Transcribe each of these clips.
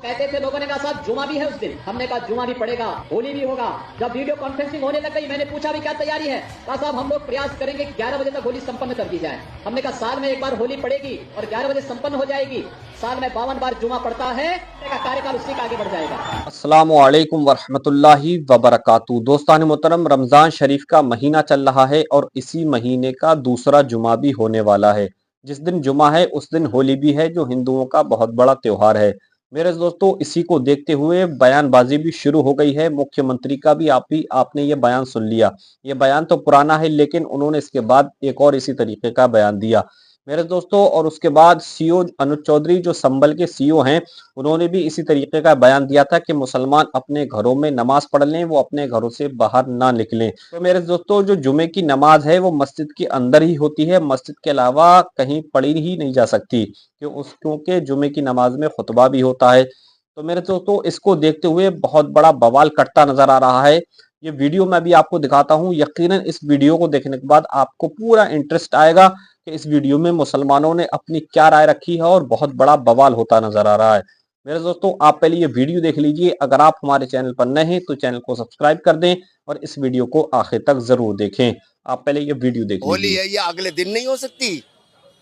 कहते थे लोगों ने कहा साहब जुमा भी है उस दिन, हमने कहा जुमा भी पड़ेगा, होली भी होगा। जब वीडियो कॉन्फ्रेंसिंग होने लग गई मैंने पूछा भी क्या तैयारी है, कहा साहब हम लोग प्रयास करेंगे 11 बजे तक होली संपन्न कर दी जाए। हमने कहा साल में एक बार होली पड़ेगी और 11 बजे संपन्न हो जाएगी, साल में 52 बार जुमा पड़ता है, कार्यकाल उसी का आगे बढ़ जाएगा। अस्सलामु अलैकुम वरहमतुल्लाहि वबरकातुहू। दोस्तान मोहतरम, रमज़ान शरीफ का महीना चल रहा है और इसी महीने का दूसरा जुमा भी होने वाला है। जिस दिन जुमा है उस दिन होली भी है, जो हिंदुओं का बहुत बड़ा त्योहार है। मेरे दोस्तों, इसी को देखते हुए बयानबाजी भी शुरू हो गई है। मुख्यमंत्री का भी आपने ये बयान सुन लिया। ये बयान तो पुराना है, लेकिन उन्होंने इसके बाद एक और इसी तरीके का बयान दिया मेरे दोस्तों। और उसके बाद सीओ अनुज चौधरी, जो संभल के सीओ हैं, उन्होंने भी इसी तरीके का बयान दिया था कि मुसलमान अपने घरों में नमाज पढ़ लें, वो अपने घरों से बाहर ना निकलें। तो मेरे दोस्तों, जो जुमे की नमाज है वो मस्जिद के अंदर ही होती है, मस्जिद के अलावा कहीं पढ़ी ही नहीं जा सकती, क्योंकि जुमे की नमाज में खुतबा भी होता है। तो मेरे दोस्तों, इसको देखते हुए बहुत बड़ा बवाल कटता नजर आ रहा है। ये वीडियो मैं भी आपको दिखाता हूँ। यकीनन इस वीडियो को देखने के बाद आपको पूरा इंटरेस्ट आएगा कि इस वीडियो में मुसलमानों ने अपनी क्या राय रखी है और बहुत बड़ा बवाल होता नजर आ रहा है। मेरे दोस्तों, आप पहले ये वीडियो देख लीजिए। अगर आप हमारे चैनल पर नए हैं तो चैनल को सब्सक्राइब कर दें और इस वीडियो को आखिर तक जरूर देखें। आप पहले ये वीडियो देख लीजिए। होली है, ये अगले दिन नहीं हो सकती।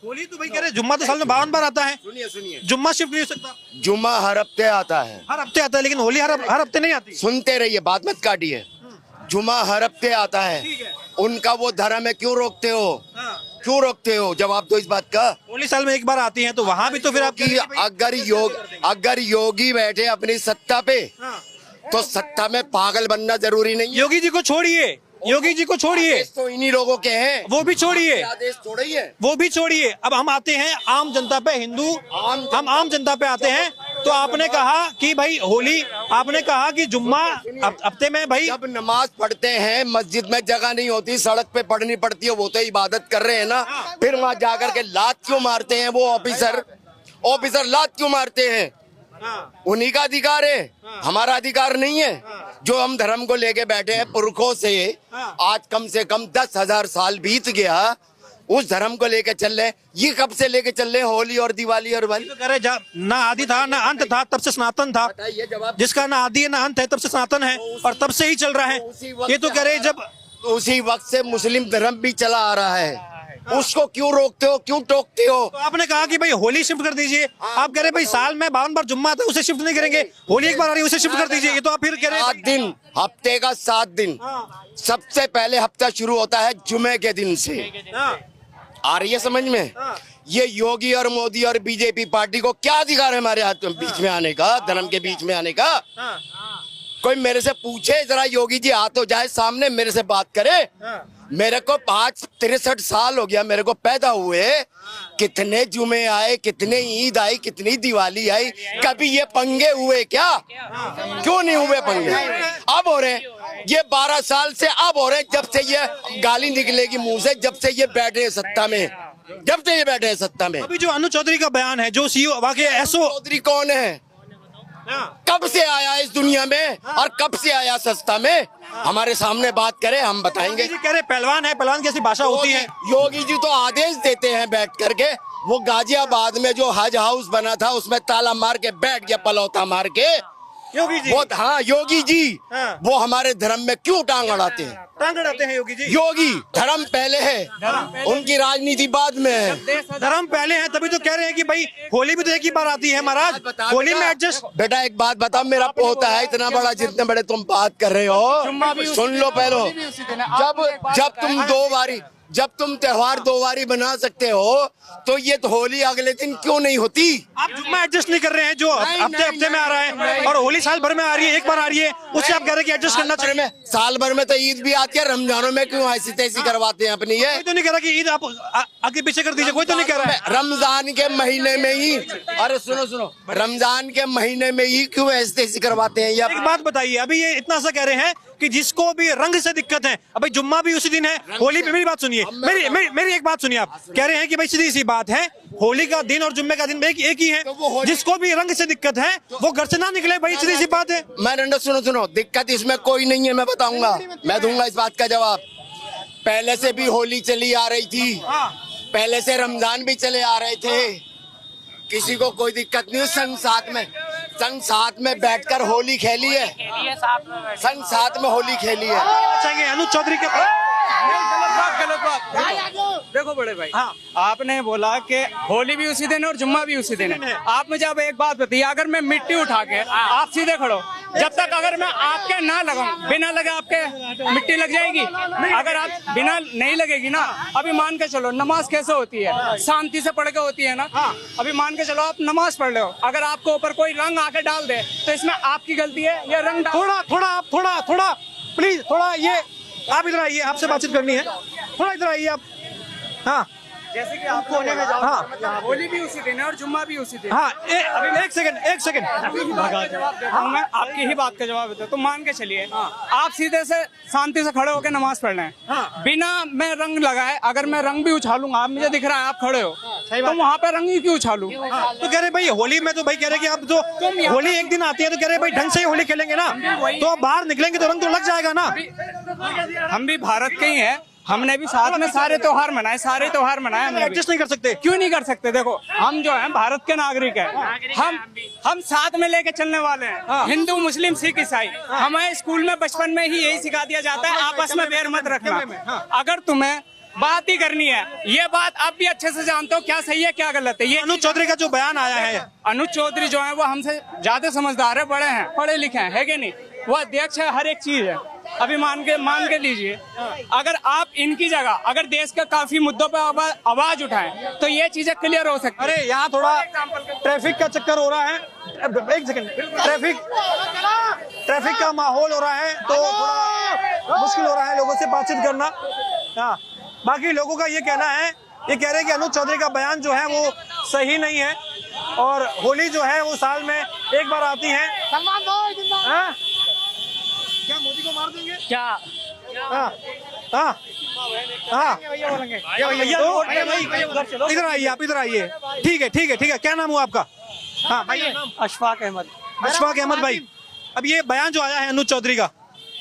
होली तो भाई कह रहे जुम्मा तो साल में 52 बार आता है। सुनिए जुम्मा शिफ्ट नहीं हो सकता। जुम्मा हर हफ्ते आता है, हर हफ्ते आता है, लेकिन होली हर हफ्ते नहीं आती। सुनते रहिए, बात मत काटिए। जुम्मा हर हफ्ते आता है, उनका वो धर्म है, क्यों रोकते हो? क्यों रोकते हो? जवाब दो इस बात का। होली साल में एक बार आती है तो वहाँ भी तो फिर आप अगर योगी बैठे अपनी सत्ता पे तो सत्ता में पागल बनना जरूरी नहीं है। योगी जी को छोड़िए, योगी जी को छोड़िए, आदेश तो इन्हीं लोगों के हैं, वो भी छोड़िए, आदेश थोड़े ही है। वो भी छोड़िए। अब हम आते हैं आम जनता पे, हम आम जनता पे आते हैं। तो आपने कहा कि भाई होली, आपने कहा कि जुम्मा हफ्ते में भाई जब नमाज पढ़ते हैं मस्जिद में जगह नहीं होती, सड़क पे पढ़नी पड़ती है, वो तो इबादत कर रहे हैं ना। फिर वहाँ जाकर के लात क्यों मारते हैं वो ऑफिसर लात क्यों मारते हैं? उन्हीं का अधिकार है, हमारा अधिकार नहीं है। जो हम धर्म को लेके बैठे हैं पुरखों से, आज कम से कम 10,000 साल बीत गया, उस धर्म को लेके चल रहे। ये कब से लेके चल रहे? होली और दिवाली और वाली तो कह रहे ना आदि था ना अंत था, तब से सनातन था। जिसका ना आदि है ना अंत है, तब से सनातन है और तब से ही चल रहा है। ये तो कह रहे जब उसी वक्त से मुस्लिम धर्म भी चला आ रहा है, उसको क्यों रोकते हो, क्यों टोकते हो? तो आपने कहा कि भाई होली शिफ्ट कर दीजिए। आप कह रहे भाई साल में 52 बार जुम्मा आता है, उसे शिफ्ट नहीं करेंगे। होली एक बार आ रही है, उसे शिफ्ट कर दीजिए। ये तो आप फिर कह रहे 7 दिन, हफ्ते का 7 दिन। सबसे पहले हफ्ता शुरू होता है जुमे के दिन से। आ रही है समझ में? ये योगी और मोदी और बीजेपी पार्टी को क्या अधिकार है हमारे हाथ में बीच में आने का, धर्म के बीच में आने का? कोई मेरे से पूछे जरा, योगी जी आ तो जाए सामने, मेरे से बात करे। मेरे को 63 साल हो गया मेरे को पैदा हुए, कितने जुमे आए, कितने ईद आई, कितनी दिवाली आई, कभी ये पंगे हुए क्या? क्यों नहीं हुए पंगे? अब हो रहे हैं, ये 12 साल से अब हो रहे हैं, जब से ये गाली निकलेगी मुंह से, जब से ये बैठे हैं सत्ता में, जब से ये बैठे हैं सत्ता में। अभी जो अनुज चौधरी का बयान है, जो सीओ वाकई एसओ चौधरी कौन है? कब से आया इस दुनिया में और कब से आया सत्ता में? हमारे सामने बात करे, हम बताएंगे। कह रहे पहलवान है, पहलवान की ऐसी भाषा होती है। योगी जी तो आदेश देते हैं बैठ करके। वो गाजियाबाद में जो हज हाउस बना था उसमें ताला मार के बैठ गया, पलौता मार के। योगी जी, वो हाँ योगी जी, वो हमारे धर्म में क्यों टांग अड़ाते हैं? टांग अड़ाते हैं योगी जी। योगी धर्म पहले है, उनकी राजनीति बाद में है। धर्म पहले है, तभी तो कह रहे हैं कि भाई होली भी तो एक ही बार आती है महाराज, होली में एडजस्ट। बेटा एक बात बताओ, मेरा पोता है इतना बड़ा, जितने बड़े तुम बात कर रहे हो, सुन लो पहले। जब तुम त्योहार 2 बारी बना सकते हो तो ये तो होली अगले दिन क्यों नहीं होती? आप जुम्मा एडजस्ट नहीं कर रहे हैं, जो हफ्ते में आ रहा है, और होली साल भर में आ रही है, एक बार आ रही है, उससे आप कह रहे हैं कि एडजस्ट करना चाहिए। साल भर में तो ईद भी आती है, रमजानों में क्यों ऐसी तैसी करवाते हैं अपनी? ये कोई तो नहीं कह रहा कि ईद आप आगे पीछे कर दीजिए, कोई तो नहीं कह रहा है। रमजान के महीने में ही, अरे सुनो, रमजान के महीने में ही क्यों ऐसी तैसी करवाते हैं? एक बात बताइए, अभी ये इतना सा कह रहे हैं कि जिसको भी रंग से दिक्कत है, अभी जुम्मा भी उसी दिन है, होली पे। मेरी बात सुनिए, मेरी एक बात सुनिए। आप कह रहे हैं कि भाई सीधी सी बात है, होली का दिन और जुम्मे का दिन एक ही है। जिसको भी रंग से दिक्कत है वो घर से ना निकले, भाई सीधी सी बात है। मैं सुनो, दिक्कत इसमें कोई नहीं है, मैं बताऊंगा, मैं दूंगा इस बात का जवाब। पहले से भी होली चली आ रही थी, पहले से रमजान भी चले आ रहे थे, किसी को कोई दिक्कत नहीं। सन 7 में संग साथ में बैठकर होली खेली है, संग साथ में होली खेली है। चाहेंगे अनुज चौधरी के गलत बात। देखो बड़े भाई, हाँ। आपने बोला कि होली भी उसी दिन है और जुम्मा भी उसी दिन है। आप मुझे अब एक बात बताइए, अगर मैं मिट्टी उठा के आप सीधे खड़ो, जब तक अगर मैं आपके ना लगाऊं, बिना लगे आपके मिट्टी लग जाएगी? अगर आप बिना नहीं लगेगी ना, अभी मान के चलो नमाज कैसे होती है, शांति से पढ़ के होती है ना। अभी मान के चलो आप नमाज पढ़ रहे हो, अगर आपको ऊपर कोई रंग आके डाल दे तो इसमें आपकी गलती है या रंग थोड़ा प्लीज, थोड़ा ये आप इधर आइए, आपसे बातचीत करनी है, थोड़ा इधर आइए आप। हाँ, जैसे कि आप कोने में जाओ, हाँ। होली भी उसी दिन है और जुम्मा भी उसी दिन। हाँ, अभी एक सेकंड जवाब देता हूँ मैं, आपकी ही बात का जवाब देता हूँ। तो मान के चलिए आप सीधे से शांति से खड़े होकर नमाज पढ़ रहे हैं, बिना मैं रंग लगाए अगर मैं रंग भी उछालूंगा, आप मुझे दिख रहा है आप खड़े हो, तो वहाँ पे रंग ही क्यों उछालू? तो कह रहे भाई होली में, तो भाई कह रहे कि अब जो होली एक दिन आती है तो कह रहे भाई ढंग से ही होली खेलेंगे ना, तो अब बाहर निकलेंगे तो रंग तो लग जाएगा ना। हम भी भारत के ही हैं, हमने भी साथ में सारे त्योहार मनाए, हमने एडजस्ट नहीं कर सकते? क्यों नहीं कर सकते? देखो हम जो हैं भारत के नागरिक हैं, हम साथ में लेके चलने वाले हैं, हिंदू मुस्लिम सिख ईसाई। हमें स्कूल में बचपन में ही यही सिखा दिया जाता है, आपस में बैर मत रखना। अगर तुम्हें बात ही करनी है, ये बात आप भी अच्छे से जानते हो क्या सही है क्या गलत है। ये अनुज चौधरी का जो बयान आया है, अनुज चौधरी जो है वो हमसे ज्यादा समझदार है, बड़े हैं, पढ़े लिखे हैं, है कि नहीं? वो अध्यक्ष है, हर एक चीज है। अभी मान के लीजिए, अगर आप इनकी जगह अगर देश के काफी मुद्दों पर आवाज उठाएं तो ये चीजें क्लियर हो सकती है। अरे यहाँ थोड़ा ट्रैफिक का चक्कर हो रहा है, एक सेकंड, ट्रैफिक का माहौल हो रहा है तो थोड़ा मुश्किल हो रहा है लोगों से बातचीत करना। हाँ, बाकी लोगों का ये कहना है, ये कह रहे हैं कि अनुज चौधरी का बयान जो है वो सही नहीं है और होली जो है वो साल में एक बार आती है। हाँ? क्या मोदी को मार देंगे क्या? हाँ हाँ हाँ, इधर आइए, आप इधर आइए। ठीक है, क्या नाम हुआ आपका? हाँ भाई, अशफाक अहमद भाई। अब ये बयान जो आया है अनुज चौधरी का,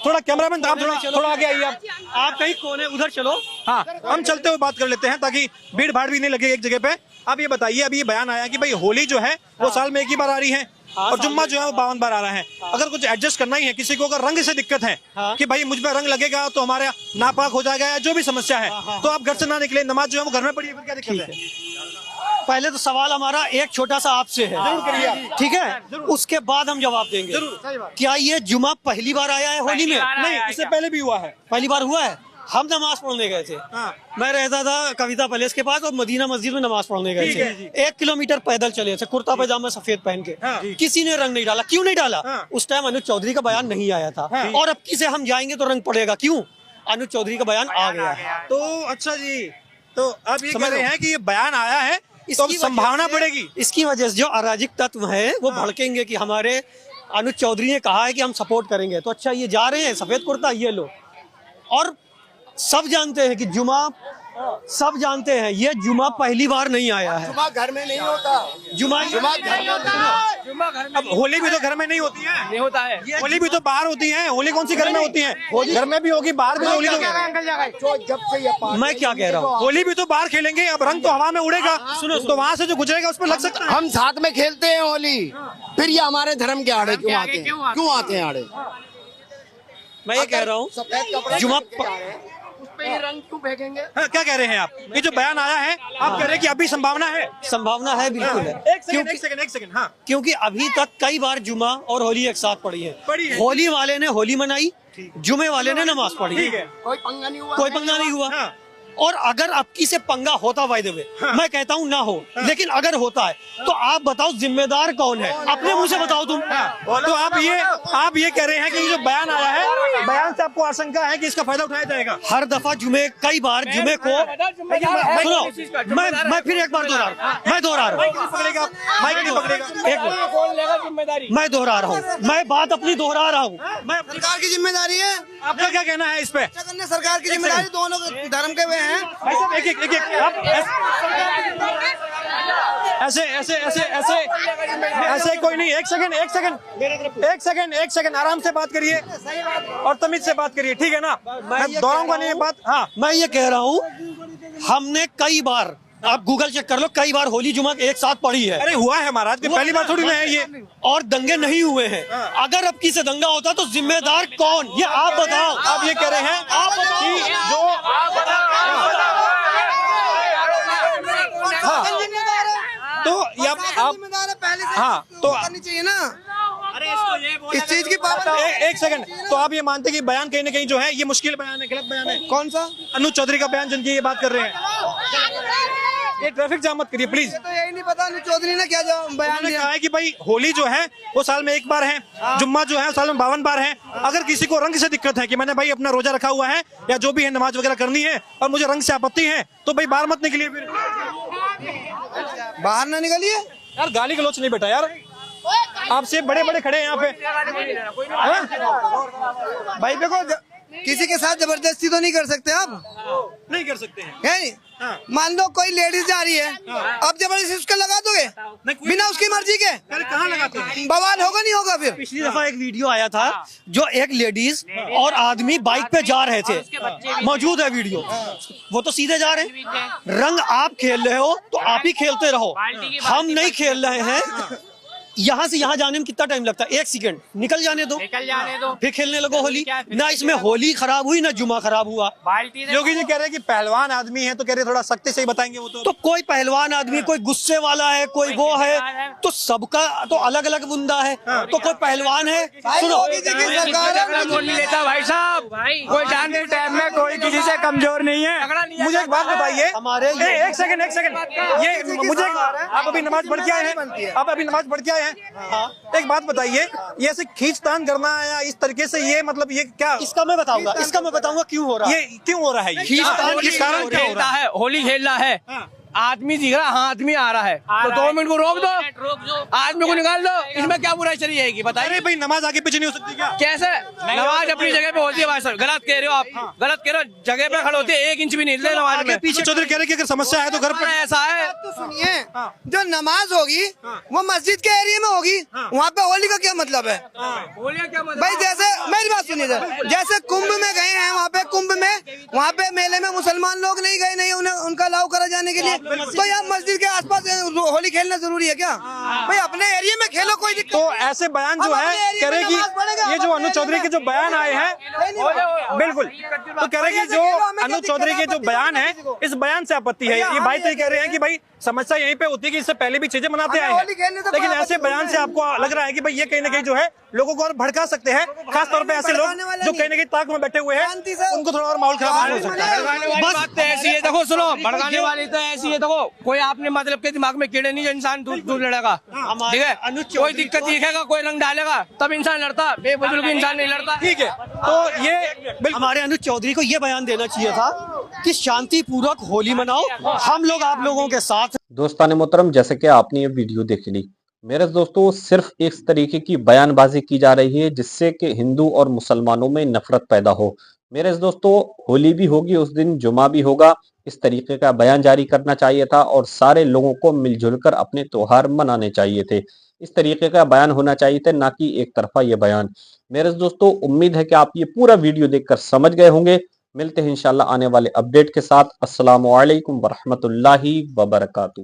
थोड़ा कैमरामैन आप थोड़ा आगे आइए, आप कहीं कोने उधर चलो। हाँ, हम चलते हुए बात कर लेते हैं ताकि भीड़ भाड़ भी नहीं लगे एक जगह पे। आप ये बताइए, अभी ये बयान आया कि भाई होली जो है वो साल में एक ही बार आ रही है और जुम्मा जो है वो 52 बार आ रहा है। अगर कुछ एडजस्ट करना ही है, किसी को अगर रंग से दिक्कत है कि भाई मुझ पर रंग लगेगा तो हमारा नापाक हो जाएगा या जो भी समस्या है, तो आप घर से ना निकले, नमाज जो है वो घर में पढ़िए, फिर क्या दिक्कत है? पहले तो सवाल हमारा एक छोटा सा आपसे है, ठीक है, उसके बाद हम जवाब देंगे। क्या ये जुमा पहली बार आया है होली में? नहीं, इससे पहले भी हुआ है। पहली बार हुआ है। हम नमाज पढ़ने गए थे, मैं रहता था कविता पैलेस के पास और मदीना मस्जिद में नमाज पढ़ने गए थे। 1 किलोमीटर पैदल चले थे, कुर्ता पैजामा सफेद पहन के। किसी ने रंग नहीं डाला। क्यों नहीं डाला? उस टाइम अनुज चौधरी का बयान नहीं आया था। और अब किसे हम जाएंगे तो रंग पड़ेगा, क्यों? अनुज चौधरी का बयान आ गया है। तो अच्छा जी, तो अब ये कह रहे हैं कि ये बयान आया है तो संभावना बढ़ेगी। इसकी वजह से जो अराजक तत्व है वो भड़केंगे कि हमारे अनुज चौधरी ने कहा है कि हम सपोर्ट करेंगे, तो अच्छा ये जा रहे हैं सफेद कुर्ता ये लो। और सब जानते हैं कि सब जानते हैं ये जुमा पहली बार नहीं आया है। जुमा घर में नहीं होता, जुमा घर में। अब होली भी तो घर में नहीं होती है, नहीं होता है, होली भी तो बाहर होती है। होली कौन सी घर में होती है? घर में भी होगी, बाहर भी होली। जब से ये मैं क्या कह रहा हूँ, होली भी तो बाहर खेलेंगे, अब रंग तो हवा में उड़ेगा, सुनो तो वहाँ से जो गुजरेगा उस पर लग सकता है। हम साथ में खेलते हैं होली, फिर ये हमारे धर्म के आड़े क्यों आते हैं आड़े? मैं ये कह रहा हूँ सफेद कपड़े जुमा उस पे ही रंग क्यों फेंकेंगे? हाँ, क्या कह रहे हैं आप? ये जो बयान आया है, आप कह रहे हैं कि अभी संभावना है? संभावना है, बिल्कुल है। एक सेकंड। हाँ, क्योंकि अभी तक कई बार जुमा और होली एक साथ पड़ी है। होली वाले ने होली मनाई, जुमे वाले ने नमाज पढ़ी, ठीक है, कोई पंगा नहीं हुआ। हाँ। और अगर आपकी से पंगा होता बाय द वे, मैं कहता हूँ ना हो, लेकिन अगर होता है तो आप बताओ जिम्मेदार कौन है? अपने मुंह से बताओ तुम। तो आप ये कह रहे हैं कि ये जो बयान आया है, बयान से आपको आशंका है कि इसका फायदा उठाया जाएगा? हर दफा कई बार जुमे को सुनो, मैं फिर एक बार दोहरा रहा हूँ, मैं दोहरा रहा हूँ, मैं बात अपनी दोहरा रहा हूँ। सरकार की जिम्मेदारी है। आपका क्या कहना है इस पे? सरकार की जिम्मेदारी, दोनों धर्म के वे हैं। एक आप ऐसे कोई नहीं। एक सेकंड आराम से बात करिए और तमीज से बात करिए, ठीक है ना? मैं दोहराऊंगा नहीं ये बात। हाँ, मैं ये कह रहा हूँ हमने कई बार आप गूगल चेक कर लो, कई बार होली जुमा एक साथ पड़ी है। अरे हुआ है महाराज, कि पहली बार थोड़ी ना है ये। और दंगे नहीं हुए हैं। अगर अब किसी दंगा होता तो जिम्मेदार कौन, ये आप बताओ। आप ये कह रहे हैं आप बताओ कि जो तो ये आप हाँ तो करनी चाहिए ना इस चीज की पाबंदी। एक सेकंड, तो आप ये मानते हैं कि बयान कहीं ना कहीं जो है ये मुश्किल बयान है, गलत बयान है? कौन सा? अनुज चौधरी का बयान जिनकी ये बात कर रहे हैं। ये ट्रैफिक जाम मत करिए प्लीज। तो यही नहीं पता अनुज चौधरी ने क्या बयान उन्होंने दिया। कहा है कि भाई होली जो है वो साल में एक बार है, जुम्मा जो है साल में 52 बार है। अगर किसी को रंग से दिक्कत है कि मैंने भाई अपना रोजा रखा हुआ है या जो भी है नमाज वगैरह करनी है और मुझे रंग से आपत्ति है, तो भाई बाहर मत निकलिए। फिर बाहर ना निकलिए यार, गाली गलौच नहीं बेटा यार, आपसे बड़े बड़े खड़े हैं यहाँ पे। भाई देखो, किसी के साथ जबरदस्ती तो नहीं कर सकते आप, नहीं कर सकते हैं। है नहीं? मान लो कोई लेडीज जा रही है, अब जबरदस्ती उसका लगा दोगे बिना उसकी मर्जी के? कहाँ लगाते हैं? बवाल होगा नहीं होगा फिर? पिछली दफा एक वीडियो आया था जो एक लेडीज और आदमी बाइक पे जा रहे थे, मौजूद है वीडियो। वो तो सीधे जा रहे हैं। रंग आप खेल रहे हो तो आप ही खेलते रहो, हम नहीं खेल रहे हैं। यहाँ से यहाँ जाने में कितना टाइम लगता है? 1 सेकंड, निकल जाने दो, फिर खेलने लगो होली। ना इसमें होली खराब हुई ना जुमा खराब हुआ। योगी जी कह रहे हैं कि पहलवान आदमी है, तो कह रहे थोड़ा सख्ती से ही बताएंगे वो तो कोई पहलवान आदमी, कोई गुस्से वाला है, कोई वो है, तो सबका तो अलग अलग बुंदा है। तो कोई पहलवान है, सुनो भाई साहब, कोई जान के टाइम में कोई किसी से कमजोर नहीं है। मुझे एक बात बताइए, हमारे एक सेकंड, ये मुझे, आप अभी नमाज पढ़ के आए हैं, आप अभी नमाज पढ़ के आए हैं, एक बात बताइए, ये ऐसे खींचतान करना या इस तरीके से, ये मतलब ये क्या? इसका मैं बताऊंगा क्यों हो रहा है। ये क्यों हो रहा है? खींचतान के कारण क्या हो रहा है? होली खेल रहा है, आदमी दिख रहा, हाँ आदमी आ रहा है, तो 2 मिनट को रोक दो, आदमी को निकाल दो, इसमें क्या बुराई चली जाएगी बताइए? अरे भाई, नमाज आगे पीछे नहीं हो सकती क्या? कैसे? नमाज अपनी जगह पे होती है भाई साहब, गलत कह रहे हो आप, गलत कह रहे हो। जगह पे खड़े होते हैं, 1 इंच भी नहीं हिलते नमाज में। पीछे चौधरी कह रहे कि अगर समस्या है तो घर पर ऐसा है। तो सुनिए, जो नमाज होगी वो मस्जिद के एरिया में होगी, वहाँ पे होली का क्या मतलब है? भाई जैसे मेरी बात सुनिए, जैसे कुंभ में गए हैं, वहाँ पे कुंभ में, वहाँ पे मेले में मुसलमान लोग नहीं गए, नहीं उन्हें उनका अलाउ करा जाने के लिए, तो यहाँ मस्जिद के आसपास होली खेलना जरूरी है क्या? भाई अपने एरिया में खेलो, कोई दिक्कत। तो ऐसे बयान जो है कह रहे कि ये जो अनुज चौधरी के जो बयान आए हैं, बिल्कुल, तो कह रहे कि जो अनुज चौधरी के जो बयान है, इस बयान से आपत्ति है। ये भाई तो ये कह रहे हैं कि भाई समस्या यहीं पे होती है कि इससे पहले भी चीजें मनाते आए हैं, लेकिन ऐसे बयान से आपको लग रहा है कि भाई ये कहीं ना कहीं जो है लोगों को और भड़का सकते हैं, खासतौर पे ऐसे लोग जो कहीं ना कहीं ताक में बैठे हुए हैं, उनको थोड़ा और माहौल खराब हो सकता है। बात तो ऐसी है, देखो सुनो, भड़काने वाली तो ऐसी है, देखो कोई आपने मतलब के दिमाग में कीड़े नहीं, जो इंसान दूर लड़ेगा, ठीक है? कोई दिक्कत दिखेगा, कोई रंग डालेगा तब इंसान लड़ता, बेबुजुर्ग इंसान नहीं लड़ता। ठीक है, तो ये हमारे अनुज चौधरी को ये बयान देना चाहिए था कि शांति पूर्वक होली मनाओ, हम लोग आप लोगों के साथ। दोस्तान मोहतरम, जैसे कि आपने ये वीडियो देख ली, मेरे दोस्तों सिर्फ इस तरीके की बयानबाजी की जा रही है जिससे कि हिंदू और मुसलमानों में नफरत पैदा हो। मेरे दोस्तों, होली भी होगी उस दिन, जुमा भी होगा, इस तरीके का बयान जारी करना चाहिए था और सारे लोगों को मिलजुल कर अपने त्योहार मनाने चाहिए थे। इस तरीके का बयान होना चाहिए था, ना कि एक तरफा ये बयान। मेरे दोस्तों, उम्मीद है कि आप ये पूरा वीडियो देखकर समझ गए होंगे। मिलते हैं इंशाल्लाह आने वाले अपडेट के साथ। अस्सलामु अलैकुम वरहमतुल्लाहि वबरकातुहू।